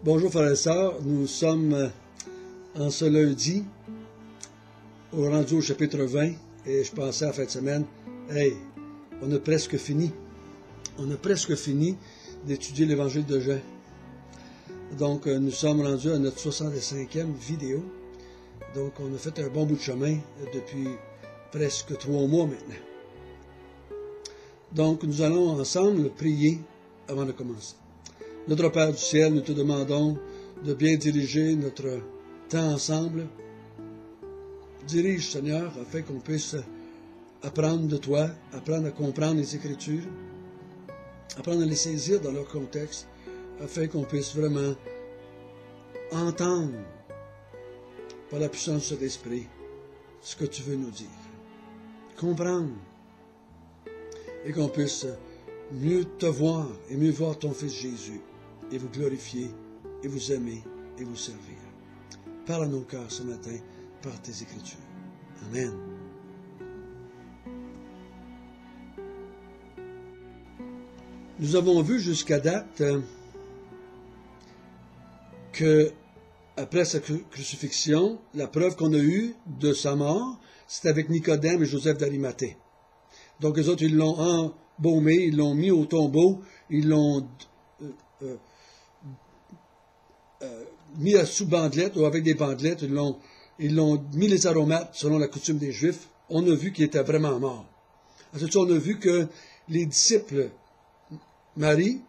Bonjour frères et sœurs, nous sommes en ce lundi rendu au chapitre 20 et je pensais à la fin de semaine, hey, on a presque fini. On a presque fini d'étudier l'évangile de Jean. Donc nous sommes rendus à notre 65e vidéo. Donc on a fait un bon bout de chemin depuis presque 3 mois maintenant. Donc nous allons ensemble prier avant de commencer. Notre Père du ciel, nous te demandons de bien diriger notre temps ensemble. Dirige, Seigneur, afin qu'on puisse apprendre de toi, apprendre à comprendre les Écritures, apprendre à les saisir dans leur contexte, afin qu'on puisse vraiment entendre par la puissance de l'Esprit ce que tu veux nous dire. Comprendre et qu'on puisse mieux te voir et mieux voir ton Fils Jésus et vous glorifier et vous aimer et vous servir. Parle à nos cœurs ce matin par tes Écritures. Amen. Nous avons vu jusqu'à date que après sa crucifixion, la preuve qu'on a eue de sa mort, c'était avec Nicodème et Joseph d'Arimathée. Donc les autres, ils l'ont embaumé, ils l'ont mis au tombeau, ils l'ont mis sous bandelette ou avec des bandelettes, ils l'ont mis les aromates selon la coutume des Juifs. On a vu qu'il était vraiment mort. Ensuite, on a vu que les disciples, Marie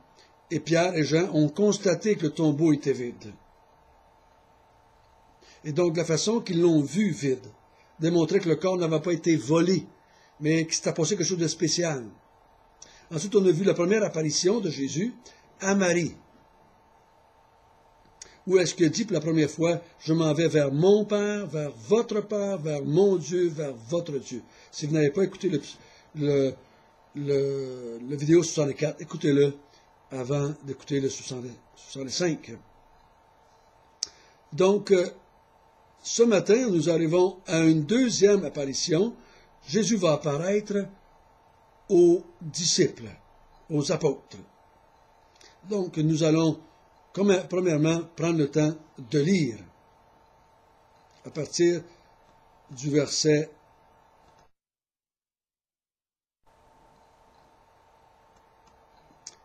et Pierre et Jean, ont constaté que le tombeau était vide. Et donc, la façon qu'ils l'ont vu vide démontrait que le corps n'avait pas été volé, mais qu'il s'était passé quelque chose de spécial. Ensuite, on a vu la première apparition de Jésus à Marie. Où est-ce qu'il dit pour la première fois, je m'en vais vers mon Père, vers votre Père, vers mon Dieu, vers votre Dieu. Si vous n'avez pas écouté le vidéo 64, écoutez-le avant d'écouter le 65. Donc, ce matin, nous arrivons à une deuxième apparition. Jésus va apparaître aux disciples, aux apôtres. Donc, nous allons premièrement prendre le temps de lire à partir du verset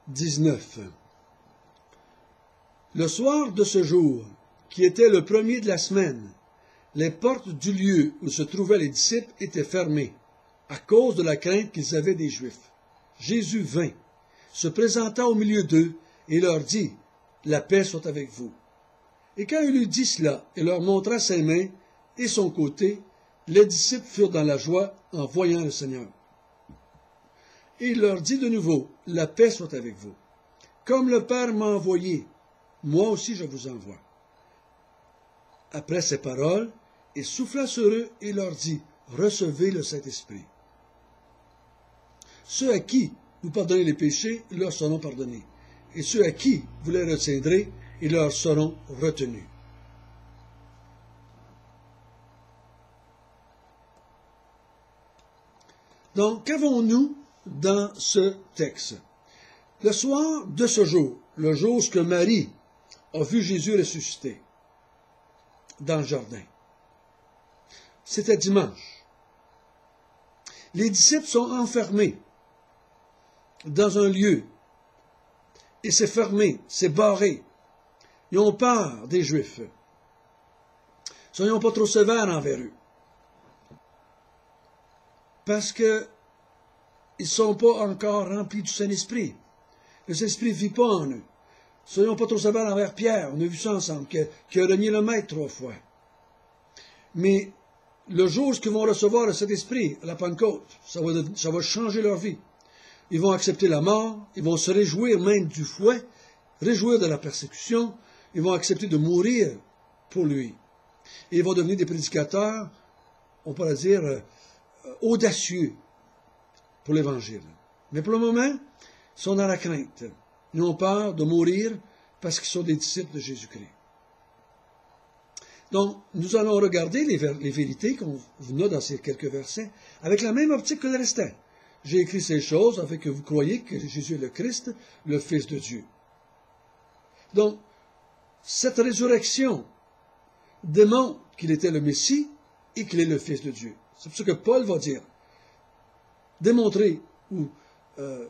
19. Le soir de ce jour, qui était le premier de la semaine, les portes du lieu où se trouvaient les disciples étaient fermées, à cause de la crainte qu'ils avaient des Juifs. Jésus vint, se présenta au milieu d'eux, et leur dit, « La paix soit avec vous. » Et quand il eut dit cela, et leur montra ses mains et son côté, les disciples furent dans la joie en voyant le Seigneur. Et il leur dit de nouveau, « La paix soit avec vous. Comme le Père m'a envoyé, moi aussi je vous envoie. » Après ces paroles, il souffla sur eux et leur dit, « Recevez le Saint-Esprit. Ceux à qui vous pardonnez les péchés, leur seront pardonnés. Et ceux à qui vous les retiendrez, ils leur seront retenus. » Donc, qu'avons-nous dans ce texte? Le soir de ce jour, le jour où Marie a vu Jésus ressuscité dans le jardin, c'était dimanche. Les disciples sont enfermés dans un lieu. Et c'est fermé, c'est barré. Ils ont peur des Juifs. Soyons pas trop sévères envers eux. Parce qu'ils ne sont pas encore remplis du Saint-Esprit. Le Saint-Esprit ne vit pas en eux. Soyons pas trop sévères envers Pierre. On a vu ça ensemble, qui a renié le Maître 3 fois. Mais le jour où ils vont recevoir le Saint-Esprit, à la Pentecôte, ça va changer leur vie. Ils vont accepter la mort, ils vont se réjouir même du fouet, réjouir de la persécution, ils vont accepter de mourir pour lui. Et ils vont devenir des prédicateurs, on pourrait dire, audacieux pour l'Évangile. Mais pour le moment, ils sont dans la crainte. Ils ont peur de mourir parce qu'ils sont des disciples de Jésus-Christ. Donc, nous allons regarder les vérités qu'on a dans ces quelques versets avec la même optique que le restant. J'ai écrit ces choses afin que vous croyiez que Jésus est le Christ, le Fils de Dieu. Donc, cette résurrection démontre qu'il était le Messie et qu'il est le Fils de Dieu. C'est pour ça que Paul va dire, démontrer ou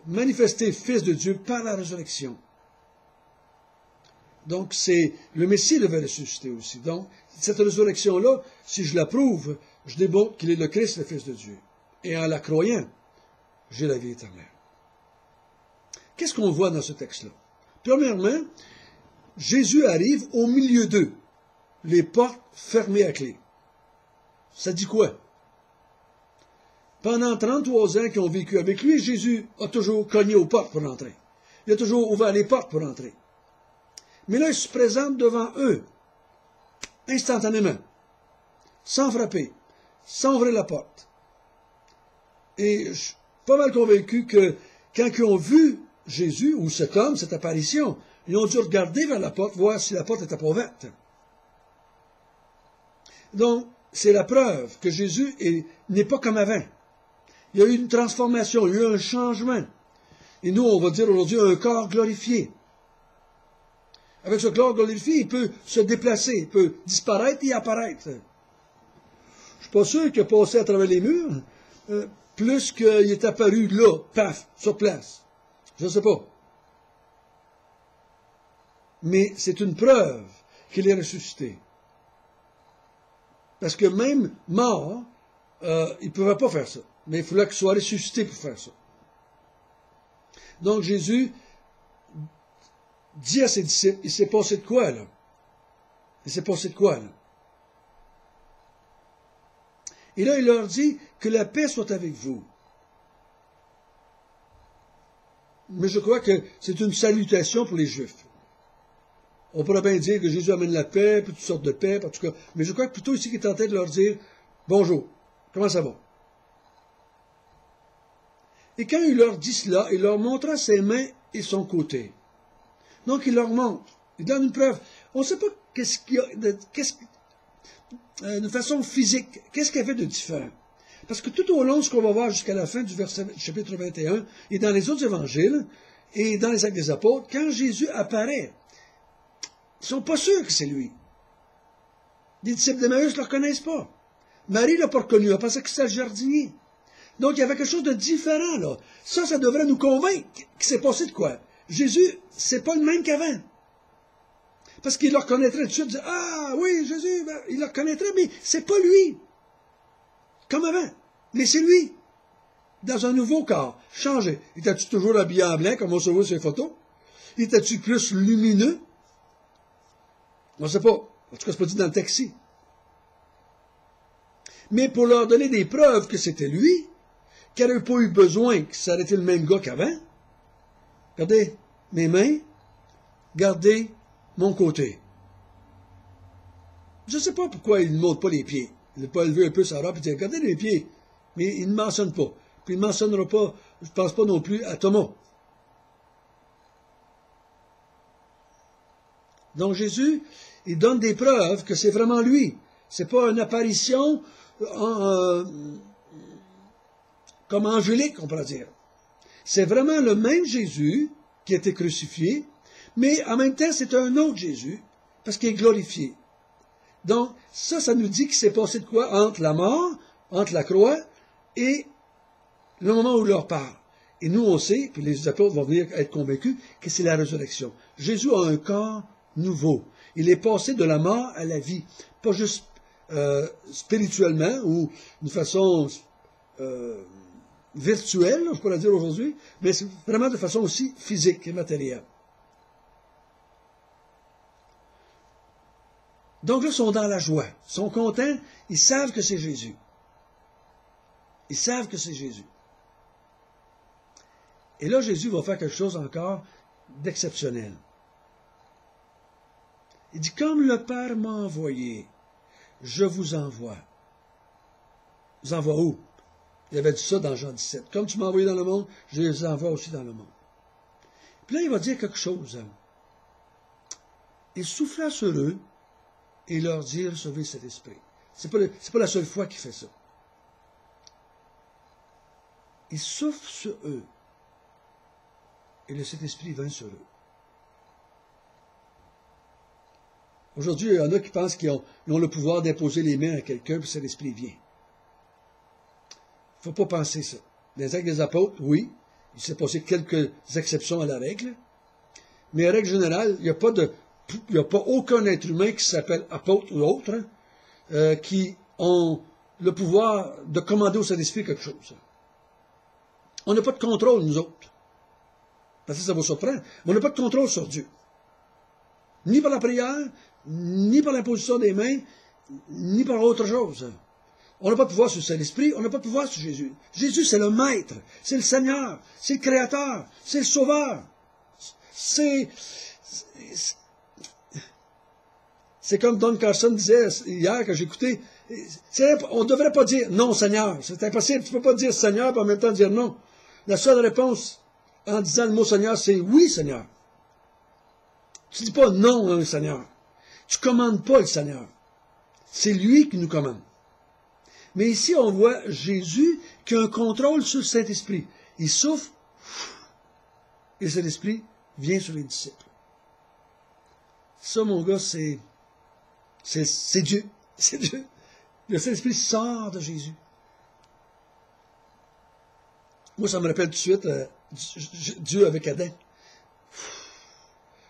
manifester Fils de Dieu par la résurrection. Donc, le Messie devait ressusciter aussi. Donc, cette résurrection-là, si je la prouve, je démontre qu'il est le Christ, le Fils de Dieu. Et en la croyant, j'ai la vie éternelle. Qu'est-ce qu'on voit dans ce texte-là? Premièrement, Jésus arrive au milieu d'eux, les portes fermées à clé. Ça dit quoi? Pendant 33 ans qu'ils ont vécu avec lui, Jésus a toujours cogné aux portes pour entrer. Il a toujours ouvert les portes pour entrer. Mais là, il se présente devant eux, instantanément, sans frapper, sans ouvrir la porte. Et je suis pas mal convaincu que quand ils ont vu Jésus, ou cet homme, cette apparition, ils ont dû regarder vers la porte, voir si la porte était pas ouverte. Donc, c'est la preuve que Jésus n'est pas comme avant. Il y a eu une transformation, il y a eu un changement. Et nous, on va dire aujourd'hui un corps glorifié. Avec ce corps glorifié, il peut se déplacer, il peut disparaître et apparaître. Je ne suis pas sûr qu'il a passé à travers les murs, plus qu'il est apparu là, paf, sur place. Je ne sais pas. Mais c'est une preuve qu'il est ressuscité. Parce que même mort, il ne pouvait pas faire ça. Mais il fallait qu'il soit ressuscité pour faire ça. Donc Jésus dit à ses disciples, il s'est passé de quoi là? Il s'est passé de quoi là? Et là, il leur dit que la paix soit avec vous. Mais je crois que c'est une salutation pour les Juifs. On pourrait bien dire que Jésus amène la paix, puis toutes sortes de paix, en tout cas. Mais je crois que plutôt ici qu'il est en train de leur dire « Bonjour, comment ça va? » Et quand il leur dit cela, il leur montra ses mains et son côté. Donc il leur montre, il donne une preuve. On ne sait pas qu'est-ce qu'il y a, de façon physique, qu'est-ce qu'il y avait de différent. Parce que tout au long, ce qu'on va voir jusqu'à la fin du verset chapitre 21, et dans les autres évangiles, et dans les actes des apôtres, quand Jésus apparaît, ils ne sont pas sûrs que c'est lui. Les disciples d'Emmaüs ne le reconnaissent pas. Marie ne l'a pas reconnu, elle pensait que c'était le jardinier. Donc, il y avait quelque chose de différent, là. Ça devrait nous convaincre qu'il s'est passé de quoi. Jésus, c'est pas le même qu'avant. Parce qu'il le reconnaîtrait tout de suite, dire, ah oui, Jésus, ben, il le reconnaîtrait, mais c'est pas lui. Comme avant. Mais c'est lui. Dans un nouveau corps, changé. Était-tu toujours habillé en blanc, comme on se voit sur les photos? Était-tu plus lumineux? On ne sait pas. En tout cas, c'est pas dit dans le taxi. Mais pour leur donner des preuves que c'était lui, qu'il n'aurait pas eu besoin que ça aurait été le même gars qu'avant, regardez mes mains, regardez mon côté. Je ne sais pas pourquoi il ne montre pas les pieds. Il n'a pas levé un peu sa robe et dit, regardez les pieds. Mais il ne mentionne pas. Puis il ne mentionnera pas, je ne pense pas non plus, à Thomas. Donc Jésus, il donne des preuves que c'est vraiment lui. Ce n'est pas une apparition comme angélique, on pourrait dire. C'est vraiment le même Jésus qui a été crucifié, mais en même temps, c'est un autre Jésus, parce qu'il est glorifié. Donc, ça nous dit qu'il s'est passé de quoi entre la mort, entre la croix, et le moment où il leur parle. Et nous, on sait, puis les apôtres vont venir être convaincus, que c'est la résurrection. Jésus a un corps nouveau. Il est passé de la mort à la vie. Pas juste spirituellement, ou d'une façon virtuelle, je pourrais dire aujourd'hui, mais c'est vraiment de façon aussi physique et matérielle. Donc là, ils sont dans la joie, ils sont contents, ils savent que c'est Jésus. Ils savent que c'est Jésus. Et là, Jésus va faire quelque chose encore d'exceptionnel. Il dit, comme le Père m'a envoyé, je vous envoie. Vous envoie où? Il avait dit ça dans Jean 17. Comme tu m'as envoyé dans le monde, je les envoie aussi dans le monde. Puis là, il va dire quelque chose. Il souffla sur eux et leur dit, recevez cet esprit. C'est pas la seule fois qu'il fait ça. Il souffle sur eux et le Saint-Esprit vint sur eux. Aujourd'hui, il y en a qui pensent ils ont le pouvoir d'imposer les mains à quelqu'un, puis c'est l'Esprit vient. Il ne faut pas penser ça. Dans les actes des apôtres, oui, il s'est passé quelques exceptions à la règle, mais en règle générale, il n'y a pas aucun être humain qui s'appelle apôtre ou autre qui ont le pouvoir de commander au Saint-Esprit quelque chose. On n'a pas de contrôle, nous autres. Parce que ça vous surprend, mais on n'a pas de contrôle sur Dieu. Ni par la prière, ni par l'imposition des mains, ni par autre chose. On n'a pas de pouvoir sur le Saint-Esprit, on n'a pas de pouvoir sur Jésus. Jésus, c'est le Maître, c'est le Seigneur, c'est le Créateur, c'est le Sauveur. C'est comme Don Carson disait hier que j'écoutais, on ne devrait pas dire non Seigneur. C'est impossible, tu ne peux pas dire Seigneur et en même temps dire non. La seule réponse en disant le mot Seigneur, c'est oui Seigneur. Tu ne dis pas non à un Seigneur. Tu ne commandes pas le Seigneur. C'est lui qui nous commande. Mais ici, on voit Jésus qui a un contrôle sur le Saint-Esprit. Il souffle, et le Saint-Esprit vient sur les disciples. Ça, mon gars, c'est Dieu. C'est Dieu. Le Saint-Esprit sort de Jésus. Moi, ça me rappelle tout de suite Dieu avec Adam.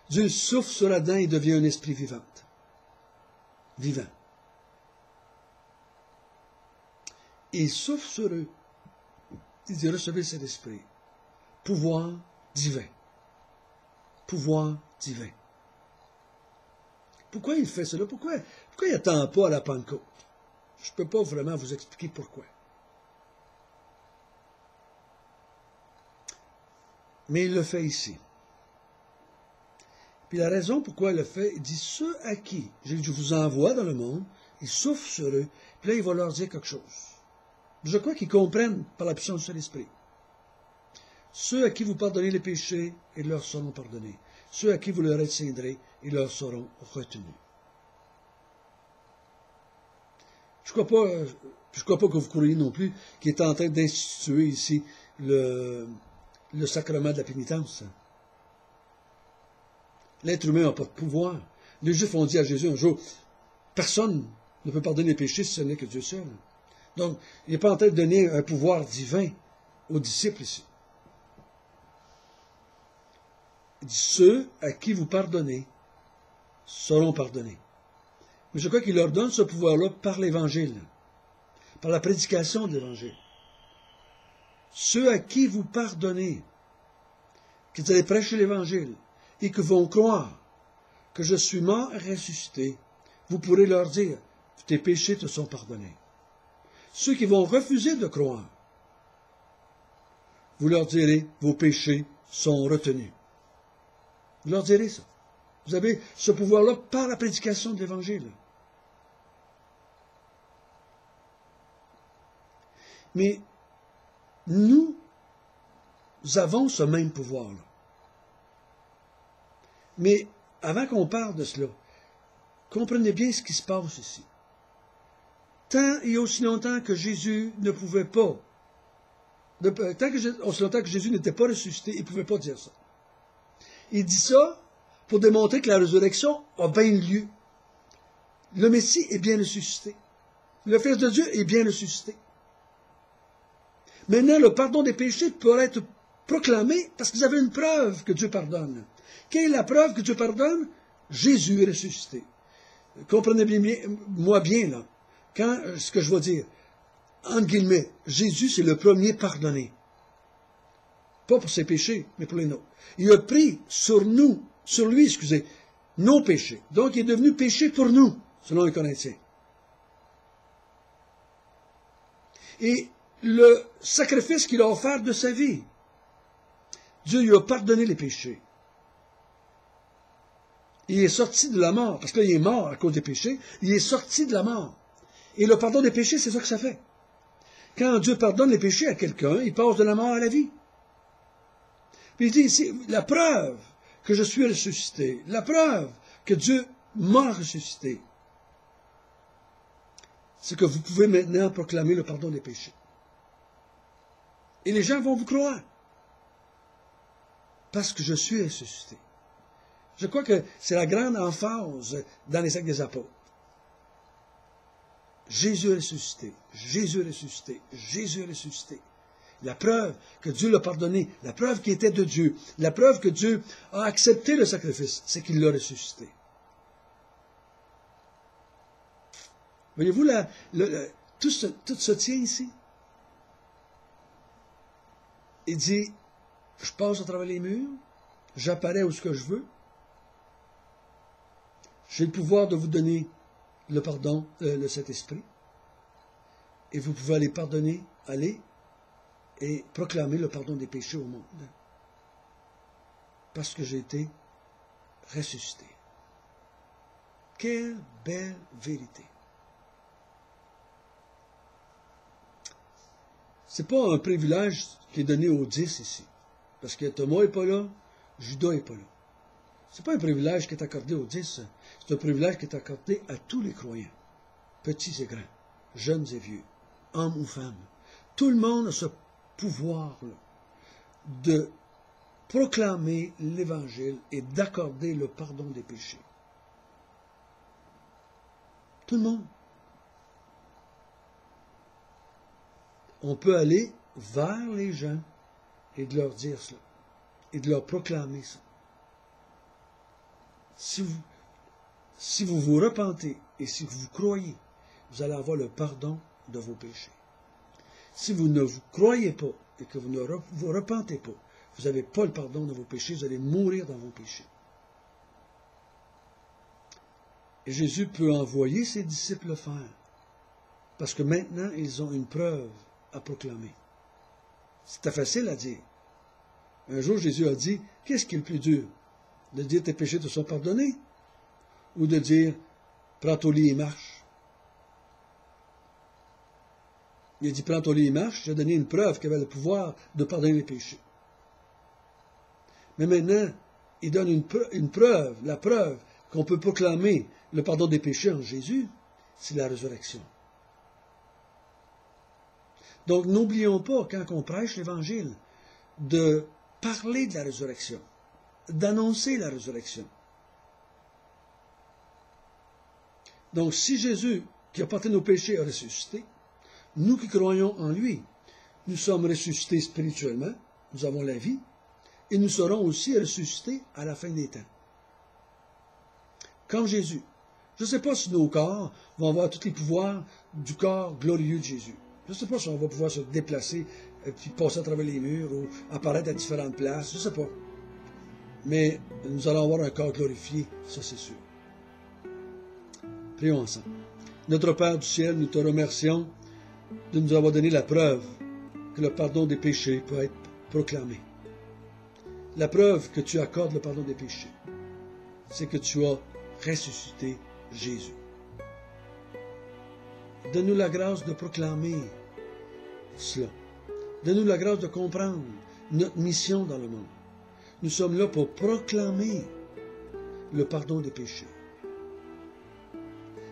Dieu souffle sur Adam et devient un esprit vivant. Et il souffle sur eux. Il dit, recevez cet esprit. Pouvoir divin. Pouvoir divin. Pourquoi il fait cela? Pourquoi il n'attend pas à la Pentecôte? Je ne peux pas vraiment vous expliquer pourquoi. Mais il le fait ici. Puis la raison pourquoi il le fait, il dit, ceux à qui je vous envoie dans le monde, il souffle sur eux, puis là il va leur dire quelque chose. Je crois qu'ils comprennent par la puissance de l'Esprit. Ceux à qui vous pardonnez les péchés, ils leur seront pardonnés. Ceux à qui vous les retiendrez, ils leur seront retenus. Je ne crois pas que vous croyez non plus qu'il est en train d'instituer ici le sacrement de la pénitence. L'être humain n'a pas de pouvoir. Les Juifs ont dit à Jésus un jour, personne ne peut pardonner les péchés si ce n'est que Dieu seul. Donc, il n'est pas en train de donner un pouvoir divin aux disciples ici. Il dit, ceux à qui vous pardonnez seront pardonnés. Mais je crois qu'il leur donne ce pouvoir-là par l'Évangile, par la prédication de l'Évangile. Ceux à qui vous pardonnez, que vous allez prêcher l'Évangile, et que vont croire que je suis mort et ressuscité, vous pourrez leur dire, tes péchés te sont pardonnés. Ceux qui vont refuser de croire, vous leur direz, vos péchés sont retenus. Vous leur direz ça. Vous avez ce pouvoir-là par la prédication de l'Évangile. Mais nous avons ce même pouvoir-là. Mais avant qu'on parle de cela, comprenez bien ce qui se passe ici. Tant et aussi longtemps que Jésus ne pouvait pas, aussi longtemps que Jésus n'était pas ressuscité, il ne pouvait pas dire ça. Il dit ça pour démontrer que la résurrection a bien lieu. Le Messie est bien ressuscité. Le Fils de Dieu est bien ressuscité. Maintenant, le pardon des péchés pourrait être proclamé parce qu'ils avaient une preuve que Dieu pardonne. Quelle est la preuve que Dieu pardonne? Jésus est ressuscité. Comprenez-moi bien, là, ce que je vais dire. Entre guillemets, Jésus, c'est le premier pardonné. Pas pour ses péchés, mais pour les nôtres. Il a pris sur lui, nos péchés. Donc, il est devenu péché pour nous, selon les Corinthiens. Et le sacrifice qu'il a offert de sa vie, Dieu lui a pardonné les péchés. Il est sorti de la mort, parce que là, il est mort à cause des péchés, il est sorti de la mort. Et le pardon des péchés, c'est ça que ça fait. Quand Dieu pardonne les péchés à quelqu'un, il passe de la mort à la vie. Puis il dit ici, la preuve que je suis ressuscité, la preuve que Dieu m'a ressuscité, c'est que vous pouvez maintenant proclamer le pardon des péchés. Et les gens vont vous croire. Parce que je suis ressuscité. Je crois que c'est la grande emphase dans les actes des apôtres. Jésus est ressuscité, Jésus est ressuscité, Jésus est ressuscité. La preuve que Dieu l'a pardonné, la preuve qu'il était de Dieu, la preuve que Dieu a accepté le sacrifice, c'est qu'il l'a ressuscité. Voyez-vous, tout se tient ici. Il dit, je passe à travers les murs, j'apparais où ce que je veux, j'ai le pouvoir de vous donner le pardon, le Saint-Esprit, et vous pouvez aller pardonner, aller et proclamer le pardon des péchés au monde. Parce que j'ai été ressuscité. Quelle belle vérité. Ce n'est pas un privilège qui est donné aux 10 ici. Parce que Thomas n'est pas là, Judas n'est pas là. Ce n'est pas un privilège qui est accordé aux 10. C'est un privilège qui est accordé à tous les croyants, petits et grands, jeunes et vieux, hommes ou femmes. Tout le monde a ce pouvoir-là de proclamer l'Évangile et d'accorder le pardon des péchés. Tout le monde. On peut aller vers les gens et de leur dire cela, et de leur proclamer ça. Si vous vous repentez et si vous croyez, vous allez avoir le pardon de vos péchés. Si vous ne vous croyez pas et que vous ne vous repentez pas, vous n'avez pas le pardon de vos péchés, vous allez mourir dans vos péchés. Et Jésus peut envoyer ses disciples le faire, parce que maintenant, ils ont une preuve à proclamer. C'était facile à dire. Un jour, Jésus a dit, qu'est-ce qui est le plus dur? De dire tes péchés te sont pardonnés? Ou de dire, prends ton lit et marche? Il a dit, prends ton lit et marche, j'ai donné une preuve qui avait le pouvoir de pardonner les péchés. Mais maintenant, il donne une preuve, la preuve qu'on peut proclamer le pardon des péchés en Jésus, c'est la résurrection. Donc, n'oublions pas, quand on prêche l'Évangile, de parler de la résurrection, d'annoncer la résurrection. Donc, si Jésus, qui a porté nos péchés, a ressuscité, nous qui croyons en lui, nous sommes ressuscités spirituellement, nous avons la vie, et nous serons aussi ressuscités à la fin des temps. Comme Jésus. Je ne sais pas si nos corps vont avoir tous les pouvoirs du corps glorieux de Jésus. Je ne sais pas si on va pouvoir se déplacer, puis passer à travers les murs, ou apparaître à différentes places, je ne sais pas. Mais nous allons avoir un corps glorifié, ça c'est sûr. Prions ensemble. Notre Père du ciel, nous te remercions de nous avoir donné la preuve que le pardon des péchés peut être proclamé. La preuve que tu accordes le pardon des péchés, c'est que tu as ressuscité Jésus. Donne-nous la grâce de proclamer cela. Donne-nous la grâce de comprendre notre mission dans le monde. Nous sommes là pour proclamer le pardon des péchés,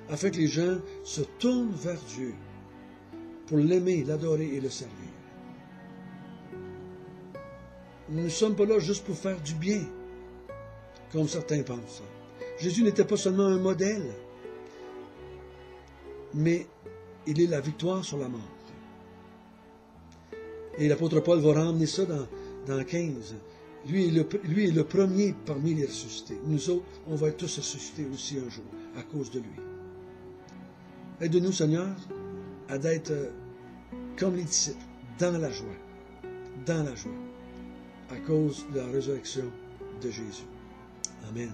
afin que les gens se tournent vers Dieu pour l'aimer, l'adorer et le servir. Nous ne sommes pas là juste pour faire du bien, comme certains pensent. Jésus n'était pas seulement un modèle, mais il est la victoire sur la mort. Et l'apôtre Paul va ramener ça dans 15. Lui est le premier parmi les ressuscités. Nous autres, on va être tous ressuscités aussi un jour, à cause de lui. Aide-nous, Seigneur, à d'être comme les disciples, dans la joie, à cause de la résurrection de Jésus. Amen.